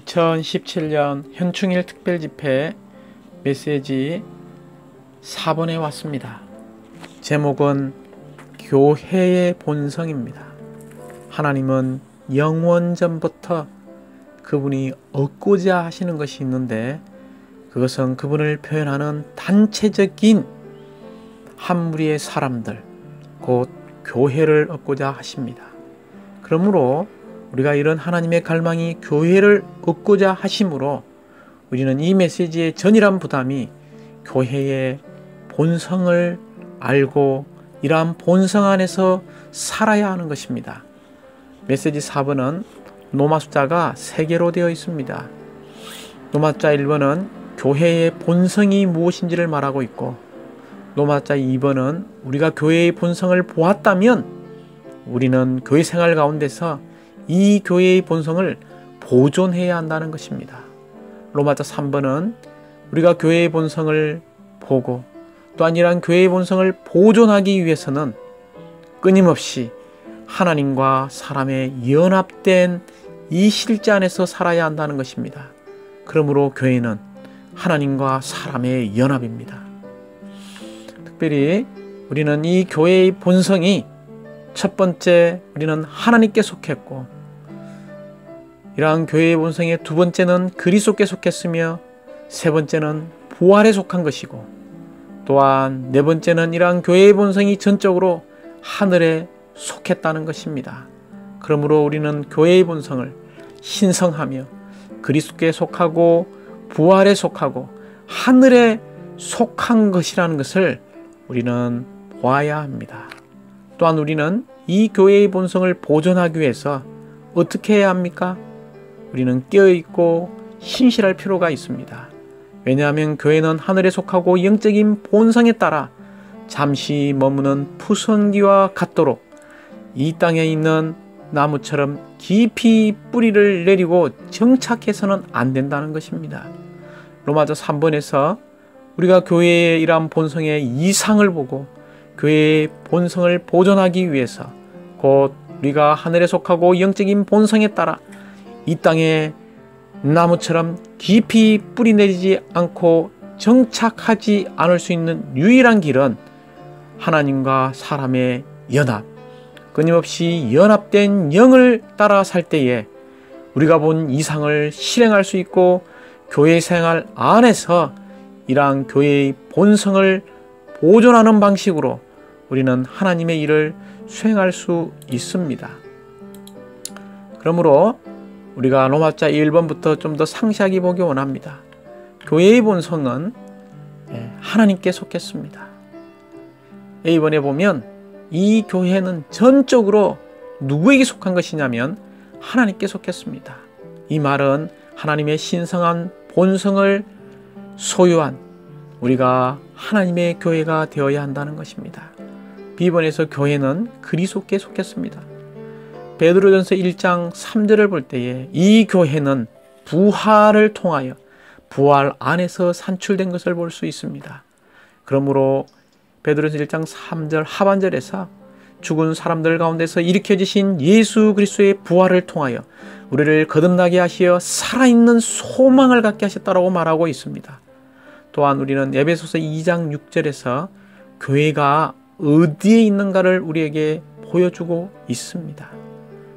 2017년 현충일 특별집회 메시지 4번에 왔습니다. 제목은 교회의 본성입니다. 하나님은 영원전부터 그분이 얻고자 하시는 것이 있는데, 그것은 그분을 표현하는 단체적인 한 무리의 사람들, 곧 교회를 얻고자 하십니다. 그러므로 우리가 이런 하나님의 갈망이 교회를 얻고자 하심으로 우리는 이 메시지의 전이란 부담이 교회의 본성을 알고 이러한 본성 안에서 살아야 하는 것입니다. 메시지 4번은 로마 숫자가 3개로 되어 있습니다. 로마 숫자 1번은 교회의 본성이 무엇인지를 말하고 있고, 로마 숫자 2번은 우리가 교회의 본성을 보았다면 우리는 교회 생활 가운데서 이 교회의 본성을 보존해야 한다는 것입니다. 로마서 3번은 우리가 교회의 본성을 보고 또한 이러한 교회의 본성을 보존하기 위해서는 끊임없이 하나님과 사람의 연합된 이 실제 안에서 살아야 한다는 것입니다. 그러므로 교회는 하나님과 사람의 연합입니다. 특별히 우리는 이 교회의 본성이 첫 번째, 우리는 하나님께 속했고, 이러한 교회의 본성의 두 번째는 그리스도께 속했으며, 세 번째는 부활에 속한 것이고, 또한 네 번째는 이러한 교회의 본성이 전적으로 하늘에 속했다는 것입니다. 그러므로 우리는 교회의 본성을 신성하며 그리스도께 속하고 부활에 속하고 하늘에 속한 것이라는 것을 우리는 보아야 합니다. 또한 우리는 이 교회의 본성을 보존하기 위해서 어떻게 해야 합니까? 우리는 깨어있고 신실할 필요가 있습니다. 왜냐하면 교회는 하늘에 속하고 영적인 본성에 따라 잠시 머무는 푸성기와 같도록 이 땅에 있는 나무처럼 깊이 뿌리를 내리고 정착해서는 안 된다는 것입니다. 로마서 3번에서 우리가 교회의 이러한 본성의 이상을 보고 교회의 본성을 보존하기 위해서, 곧 우리가 하늘에 속하고 영적인 본성에 따라 이 땅에 나무처럼 깊이 뿌리 내리지 않고 정착하지 않을 수 있는 유일한 길은 하나님과 사람의 연합, 끊임없이 연합된 영을 따라 살 때에 우리가 본 이상을 실행할 수 있고, 교회 생활 안에서 이러한 교회의 본성을 보존하는 방식으로 우리는 하나님의 일을 수행할 수 있습니다. 그러므로 우리가 로마서 1번부터 좀 더 상세하게 보기 원합니다. 교회의 본성은 하나님께 속했습니다. A번에 보면 이 교회는 전적으로 누구에게 속한 것이냐면 하나님께 속했습니다. 이 말은 하나님의 신성한 본성을 소유한 우리가 하나님의 교회가 되어야 한다는 것입니다. B번에서 교회는 그리스도께 속했습니다. 베드로전서 1장 3절을 볼 때에 이 교회는 부활을 통하여 부활 안에서 산출된 것을 볼 수 있습니다. 그러므로 베드로전서 1장 3절 하반절에서 죽은 사람들 가운데서 일으켜지신 예수 그리스도의 부활을 통하여 우리를 거듭나게 하시어 살아있는 소망을 갖게 하셨다고 말하고 있습니다. 또한 우리는 에베소서 2장 6절에서 교회가 어디에 있는가를 우리에게 보여주고 있습니다.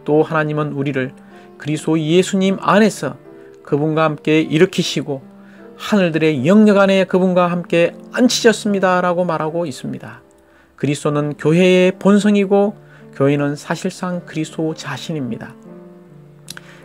또 하나님은 우리를 그리스도 예수님 안에서 그분과 함께 일으키시고 하늘들의 영역 안에 그분과 함께 앉히셨습니다 라고 말하고 있습니다. 그리스도는 교회의 본성이고 교회는 사실상 그리스도 자신입니다.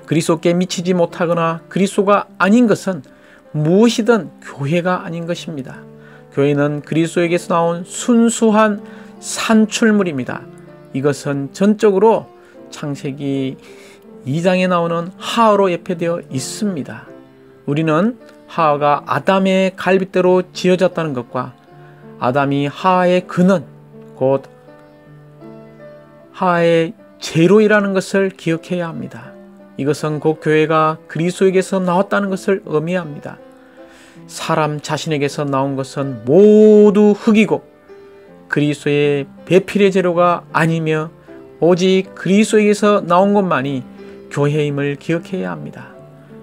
그리스도께 미치지 못하거나 그리스도가 아닌 것은 무엇이든 교회가 아닌 것입니다. 교회는 그리스도에게서 나온 순수한 산출물입니다. 이것은 전적으로 창세기 2장에 나오는 하와로 예표되어 있습니다. 우리는 하와가 아담의 갈빗대로 지어졌다는 것과 아담이 하와의 근원, 곧 하와의 제로이라는 것을 기억해야 합니다. 이것은 곧 교회가 그리스도에게서 나왔다는 것을 의미합니다. 사람 자신에게서 나온 것은 모두 흙이고 그리스도의 배필의 재료가 아니며 오직 그리스도에게서 나온 것만이 교회임을 기억해야 합니다.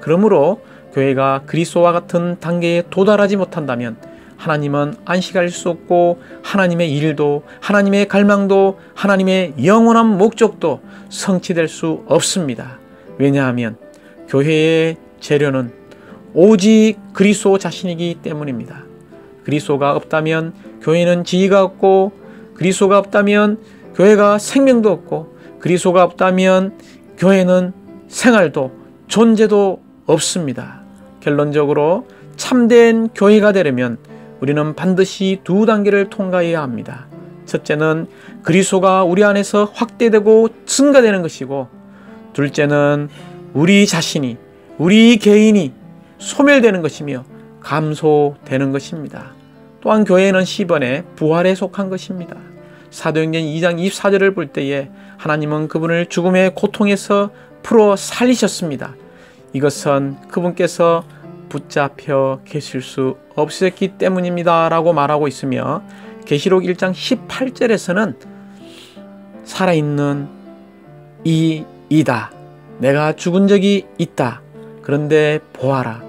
그러므로 교회가 그리스도와 같은 단계에 도달하지 못한다면 하나님은 안식할 수 없고 하나님의 일도, 하나님의 갈망도, 하나님의 영원한 목적도 성취될 수 없습니다. 왜냐하면 교회의 재료는 오직 그리스도 자신이기 때문입니다. 그리스도가 없다면 교회는 지위가 없고, 그리스도가 없다면 교회가 생명도 없고, 그리스도가 없다면 교회는 생활도 존재도 없습니다. 결론적으로 참된 교회가 되려면 우리는 반드시 두 단계를 통과해야 합니다. 첫째는 그리스도가 우리 안에서 확대되고 증가되는 것이고, 둘째는 우리 자신이, 우리 개인이 소멸되는 것이며 감소되는 것입니다. 또한 교회는 시번에 부활에 속한 것입니다. 사도행전 2장 24절을 볼 때에 하나님은 그분을 죽음의 고통에서 풀어 살리셨습니다. 이것은 그분께서 붙잡혀 계실 수 없었기 때문입니다 라고 말하고 있으며, 계시록 1장 18절에서는 살아있는 이이다, 내가 죽은 적이 있다, 그런데 보아라,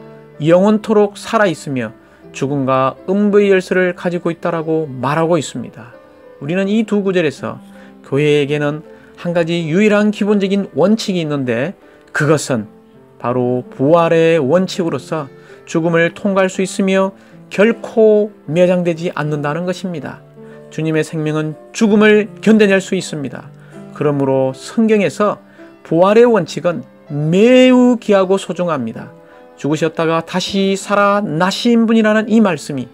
영원토록 살아있으며 죽음과 음부의 열쇠를 가지고 있다라고 말하고 있습니다. 우리는 이 두 구절에서 교회에게는 한 가지 유일한 기본적인 원칙이 있는데, 그것은 바로 부활의 원칙으로서 죽음을 통과할 수 있으며 결코 매장되지 않는다는 것입니다. 주님의 생명은 죽음을 견뎌낼 수 있습니다. 그러므로 성경에서 부활의 원칙은 매우 귀하고 소중합니다. 죽으셨다가 다시 살아나신 분이라는 이 말씀이,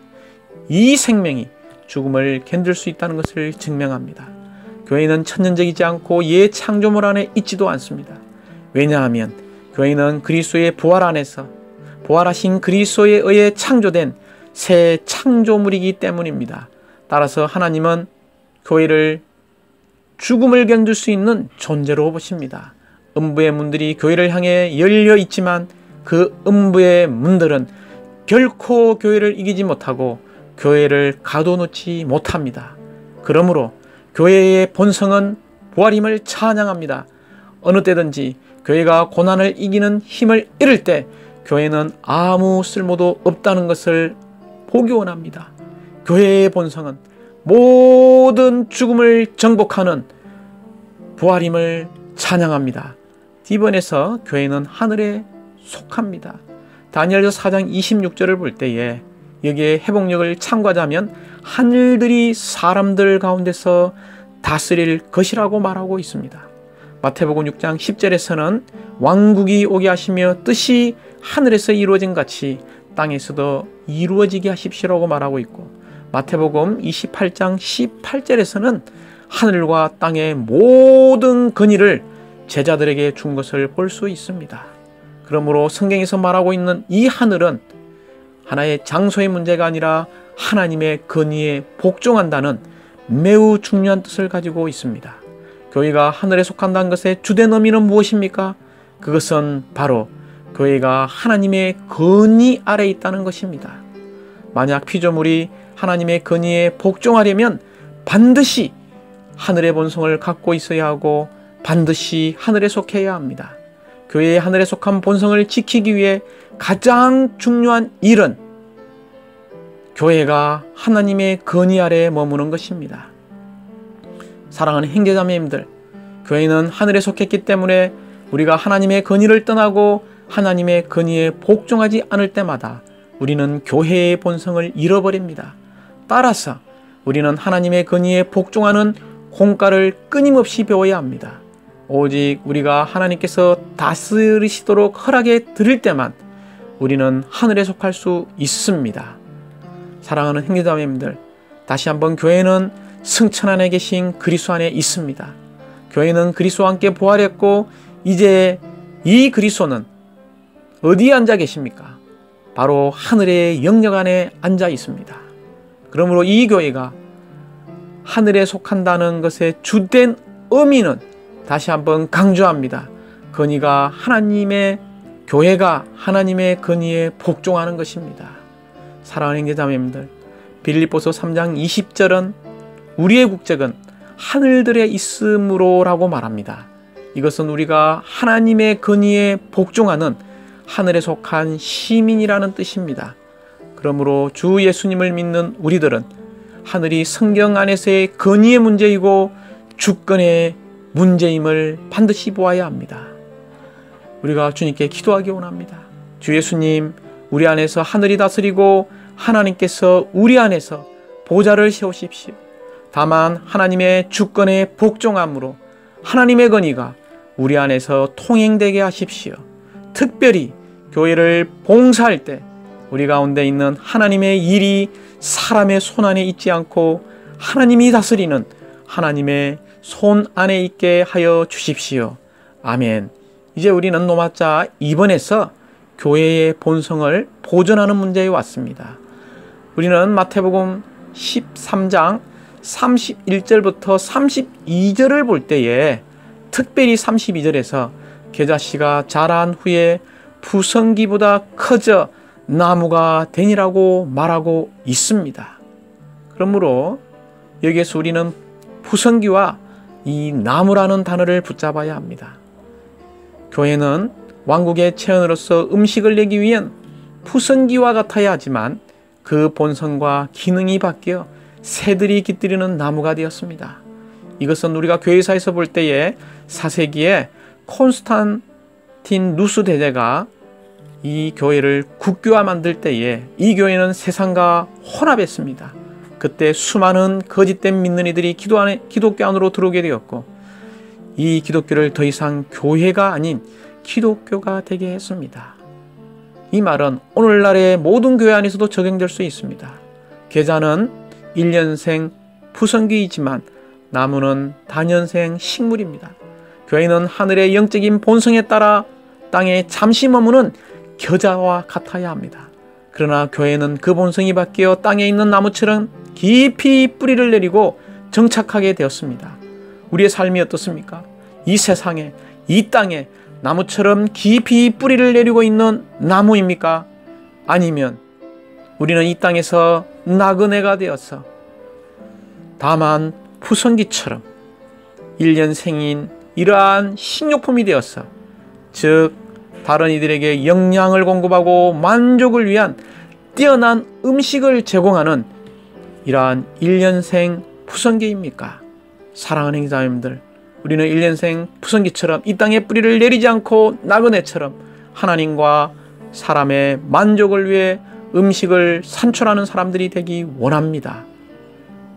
이 생명이 죽음을 견딜 수 있다는 것을 증명합니다. 교회는 천년적이지 않고 옛 창조물 안에 있지도 않습니다. 왜냐하면 교회는 그리스도의 부활 안에서, 부활하신 그리스도에 의해 창조된 새 창조물이기 때문입니다. 따라서 하나님은 교회를 죽음을 견딜 수 있는 존재로 보십니다. 음부의 문들이 교회를 향해 열려 있지만 그 음부의 문들은 결코 교회를 이기지 못하고 교회를 가둬놓지 못합니다. 그러므로 교회의 본성은 부활임을 찬양합니다. 어느 때든지 교회가 고난을 이기는 힘을 잃을 때 교회는 아무 쓸모도 없다는 것을 보기 원합니다. 교회의 본성은 모든 죽음을 정복하는 부활임을 찬양합니다. 디번에서 교회는 하늘에 속합니다. 다니엘서 4장 26절을 볼 때에 여기에 회복력을 참고하자면 하늘들이 사람들 가운데서 다스릴 것이라고 말하고 있습니다. 마태복음 6장 10절에서는 왕국이 오게 하시며 뜻이 하늘에서 이루어진 같이 땅에서도 이루어지게 하십시오라고 말하고 있고, 마태복음 28장 18절에서는 하늘과 땅의 모든 권위를 제자들에게 준 것을 볼 수 있습니다. 그러므로 성경에서 말하고 있는 이 하늘은 하나의 장소의 문제가 아니라 하나님의 권위에 복종한다는 매우 중요한 뜻을 가지고 있습니다. 교회가 하늘에 속한다는 것의 주된 의미는 무엇입니까? 그것은 바로 교회가 하나님의 권위 아래 있다는 것입니다. 만약 피조물이 하나님의 권위에 복종하려면 반드시 하늘의 본성을 갖고 있어야 하고 반드시 하늘에 속해야 합니다. 교회의 하늘에 속한 본성을 지키기 위해 가장 중요한 일은 교회가 하나님의 권위 아래에 머무는 것입니다. 사랑하는 형제자매님들, 교회는 하늘에 속했기 때문에 우리가 하나님의 권위를 떠나고 하나님의 권위에 복종하지 않을 때마다 우리는 교회의 본성을 잃어버립니다. 따라서 우리는 하나님의 권위에 복종하는 공과를 끊임없이 배워야 합니다. 오직 우리가 하나님께서 다스리시도록 허락해 드릴 때만 우리는 하늘에 속할 수 있습니다. 사랑하는 형제자매님들, 다시 한번 교회는 승천 안에 계신 그리스도 안에 있습니다. 교회는 그리스도와 함께 부활했고 이제 이 그리스도는 어디에 앉아 계십니까? 바로 하늘의 영역 안에 앉아 있습니다. 그러므로 이 교회가 하늘에 속한다는 것의 주된 의미는 다시 한번 강조합니다. 권위가 하나님의, 교회가 하나님의 권위에 복종하는 것입니다. 사랑하는 형제자매님들, 빌립보서 3장 20절은 우리의 국적은 하늘들에 있으므로라고 말합니다. 이것은 우리가 하나님의 권위에 복종하는 하늘에 속한 시민이라는 뜻입니다. 그러므로 주 예수님을 믿는 우리들은 하늘이 성경 안에서의 건의의 문제이고 주권의 문제임을 반드시 보아야 합니다. 우리가 주님께 기도하기 원합니다. 주 예수님, 우리 안에서 하늘이 다스리고 하나님께서 우리 안에서 보좌를 세우십시오. 다만 하나님의 주권에 복종함으로 하나님의 건의가 우리 안에서 통행되게 하십시오. 특별히 교회를 봉사할 때 우리 가운데 있는 하나님의 일이 사람의 손 안에 있지 않고 하나님이 다스리는 하나님의 손 안에 있게 하여 주십시오. 아멘. 이제 우리는 로마자 2번에서 교회의 본성을 보존하는 문제에 왔습니다. 우리는 마태복음 13장 31절부터 32절을 볼 때에 특별히 32절에서 겨자씨가 자란 후에 푸성기보다 커져 나무가 되니라고 말하고 있습니다. 그러므로 여기에서 우리는 푸성기와 이 나무라는 단어를 붙잡아야 합니다. 교회는 왕국의 체언으로서 음식을 내기 위한 푸성기와 같아야 하지만 그 본성과 기능이 바뀌어 새들이 깃들이는 나무가 되었습니다. 이것은 우리가 교회사에서 볼 때에 4세기에 콘스탄티누스 대제가 이 교회를 국교화 만들 때에 이 교회는 세상과 혼합했습니다. 그때 수많은 거짓된 믿는 이들이 기독교 안으로 들어오게 되었고 이 기독교를 더 이상 교회가 아닌 기독교가 되게 했습니다. 이 말은 오늘날의 모든 교회 안에서도 적용될 수 있습니다. 계자는 1년생 푸성기이지만 나무는 단연생 식물입니다. 교회는 하늘의 영적인 본성에 따라 땅에 잠시 머무는 겨자와 같아야 합니다. 그러나 교회는 그 본성이 바뀌어 땅에 있는 나무처럼 깊이 뿌리를 내리고 정착하게 되었습니다. 우리의 삶이 어떻습니까? 이 세상에, 이 땅에 나무처럼 깊이 뿌리를 내리고 있는 나무입니까? 아니면 우리는 이 땅에서 나그네가 되어서 다만 푸성기처럼 1년생인 이러한 식료품이 되어서 즉 다른 이들에게 영양을 공급하고 만족을 위한 뛰어난 음식을 제공하는 이러한 1년생 푸성기입니까? 사랑하는 형제자매님들, 우리는 1년생 푸성기처럼 이 땅에 뿌리를 내리지 않고 나그네처럼 하나님과 사람의 만족을 위해 음식을 산출하는 사람들이 되기 원합니다.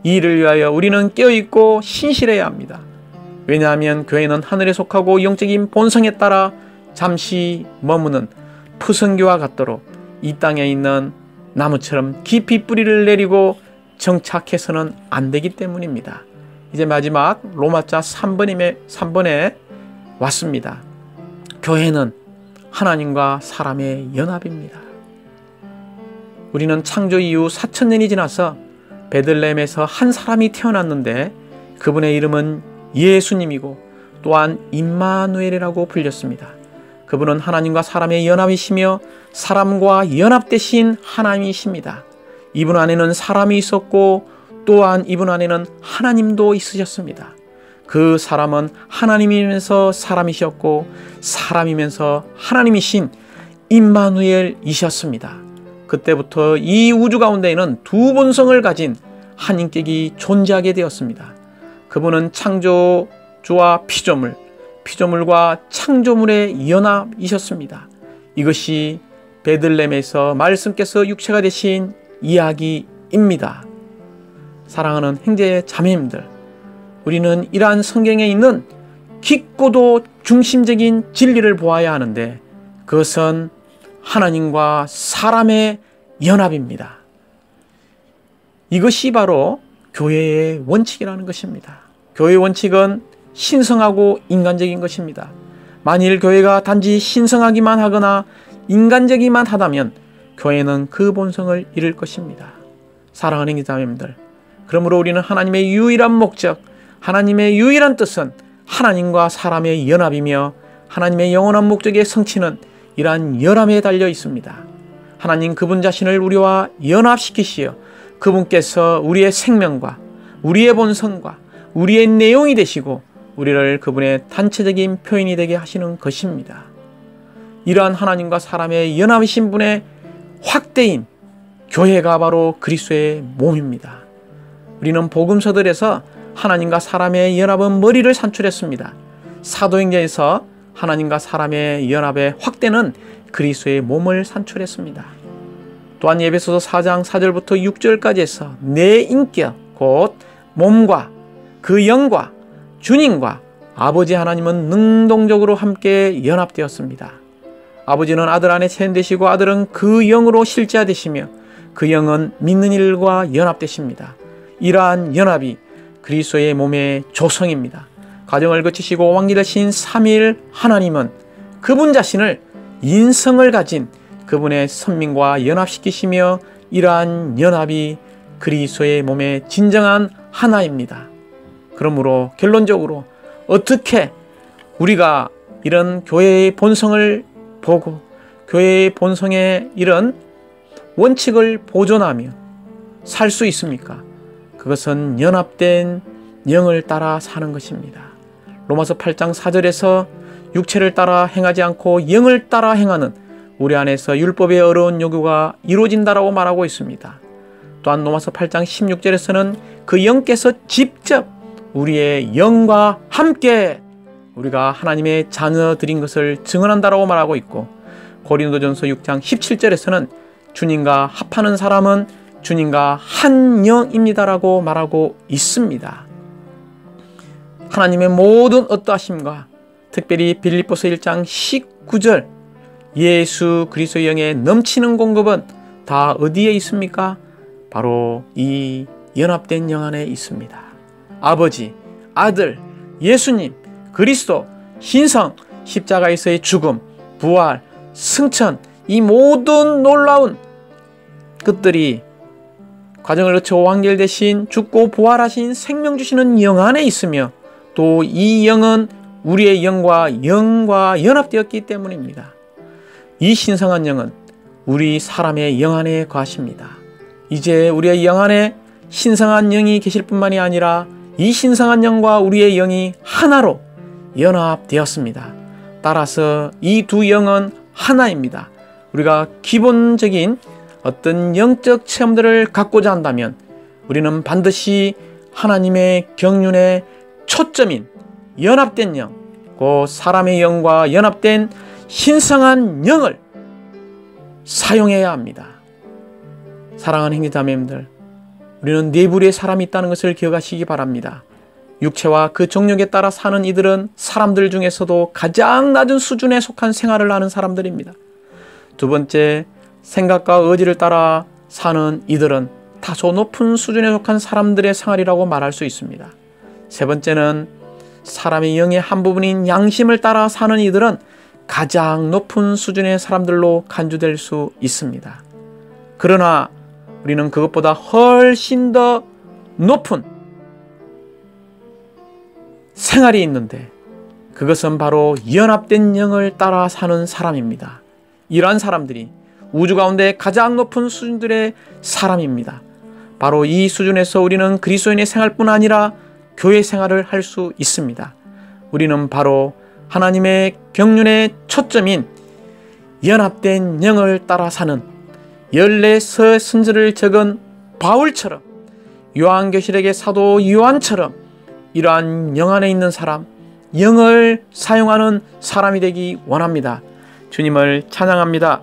이 일을 위하여 우리는 깨어있고 신실해야 합니다. 왜냐하면 교회는 하늘에 속하고 영적인 본성에 따라 잠시 머무는 푸성기와 같도록 이 땅에 있는 나무처럼 깊이 뿌리를 내리고 정착해서는 안 되기 때문입니다. 이제 마지막 로마자 3번에 왔습니다. 교회는 하나님과 사람의 연합입니다. 우리는 창조 이후 4000년이 지나서 베들레헴에서 한 사람이 태어났는데 그분의 이름은 예수님이고 또한 임마누엘이라고 불렸습니다. 그분은 하나님과 사람의 연합이시며 사람과 연합되신 하나님이십니다. 이분 안에는 사람이 있었고 또한 이분 안에는 하나님도 있으셨습니다. 그 사람은 하나님이면서 사람이셨고 사람이면서 하나님이신 임마누엘이셨습니다. 그때부터 이 우주 가운데에는 두 본성을 가진 한 인격이 존재하게 되었습니다. 그분은 창조주와 피조물, 피조물과 창조물의 연합이셨습니다. 이것이 베들레헴에서 말씀께서 육체가 되신 이야기입니다. 사랑하는 형제 자매님들, 우리는 이러한 성경에 있는 깊고도 중심적인 진리를 보아야 하는데 그것은 하나님과 사람의 연합입니다. 이것이 바로 교회의 원칙이라는 것입니다. 교회의 원칙은 신성하고 인간적인 것입니다. 만일 교회가 단지 신성하기만 하거나 인간적이만 하다면 교회는 그 본성을 잃을 것입니다. 사랑하는 기자님들, 그러므로 우리는 하나님의 유일한 목적, 하나님의 유일한 뜻은 하나님과 사람의 연합이며 하나님의 영원한 목적의 성취는 이러한 연합에 달려 있습니다. 하나님 그분 자신을 우리와 연합시키시어 그분께서 우리의 생명과 우리의 본성과 우리의 내용이 되시고 우리를 그분의 단체적인 표현이 되게 하시는 것입니다. 이러한 하나님과 사람의 연합이신 분의 확대인 교회가 바로 그리스도의 몸입니다. 우리는 복음서들에서 하나님과 사람의 연합은 머리를 산출했습니다. 사도행전에서 하나님과 사람의 연합의 확대는 그리스도의 몸을 산출했습니다. 또한 에베소서 4장 4절부터 6절까지 해서 내 인격 곧 몸과 그 영과 주님과 아버지 하나님은 능동적으로 함께 연합되었습니다. 아버지는 아들 안에 체현되시고 아들은 그 영으로 실제화되시며 그 영은 믿는 일과 연합되십니다. 이러한 연합이 그리스도의 몸의 조성입니다. 가정을 거치시고 왕기되신 삼위일 하나님은 그분 자신을 인성을 가진 그분의 선민과 연합시키시며 이러한 연합이 그리스도의 몸의 진정한 하나입니다. 그러므로 결론적으로 어떻게 우리가 이런 교회의 본성을 보고 교회의 본성의 이런 원칙을 보존하며 살 수 있습니까? 그것은 연합된 영을 따라 사는 것입니다. 로마서 8장 4절에서 육체를 따라 행하지 않고 영을 따라 행하는 우리 안에서 율법의 어려운 요구가 이루어진다라고 말하고 있습니다. 또한 로마서 8장 16절에서는 그 영께서 직접 우리의 영과 함께 우리가 하나님의 자녀들인 것을 증언한다라고 말하고 있고, 고린도전서 6장 17절에서는 주님과 합하는 사람은 주님과 한 영입니다라고 말하고 있습니다. 하나님의 모든 어떠하심과 특별히 빌립보서 1장 19절 예수 그리스도의 영의 넘치는 공급은 다 어디에 있습니까? 바로 이 연합된 영 안에 있습니다. 아버지, 아들, 예수님, 그리스도, 신성, 십자가에서의 죽음, 부활, 승천, 이 모든 놀라운 것들이 과정을 거쳐 완결되신 죽고 부활하신 생명 주시는 영 안에 있으며 또 이 영은 우리의 영과 연합되었기 때문입니다. 이 신성한 영은 우리 사람의 영 안에 거하십니다. 이제 우리의 영 안에 신성한 영이 계실 뿐만이 아니라 이 신성한 영과 우리의 영이 하나로 연합되었습니다. 따라서 이 두 영은 하나입니다. 우리가 기본적인 어떤 영적 체험들을 갖고자 한다면 우리는 반드시 하나님의 경륜의 초점인 연합된 영, 그 사람의 영과 연합된 신성한 영을 사용해야 합니다. 사랑하는 형제자매님들, 우리는 네 부류의 사람이 있다는 것을 기억하시기 바랍니다. 육체와 그 정욕에 따라 사는 이들은 사람들 중에서도 가장 낮은 수준에 속한 생활을 하는 사람들입니다. 두 번째, 생각과 의지를 따라 사는 이들은 다소 높은 수준에 속한 사람들의 생활이라고 말할 수 있습니다. 세 번째는 사람의 영의 한 부분인 양심을 따라 사는 이들은 가장 높은 수준의 사람들로 간주될 수 있습니다. 그러나 우리는 그것보다 훨씬 더 높은 생활이 있는데 그것은 바로 연합된 영을 따라 사는 사람입니다. 이러한 사람들이 우주 가운데 가장 높은 수준들의 사람입니다. 바로 이 수준에서 우리는 그리스도인의 생활뿐 아니라 교회 생활을 할 수 있습니다. 우리는 바로 하나님의 경륜의 초점인 연합된 영을 따라 사는 14서 선지를 적은 바울처럼, 요한계시록의 사도 요한처럼 이러한 영 안에 있는 사람, 영을 사용하는 사람이 되기 원합니다. 주님을 찬양합니다.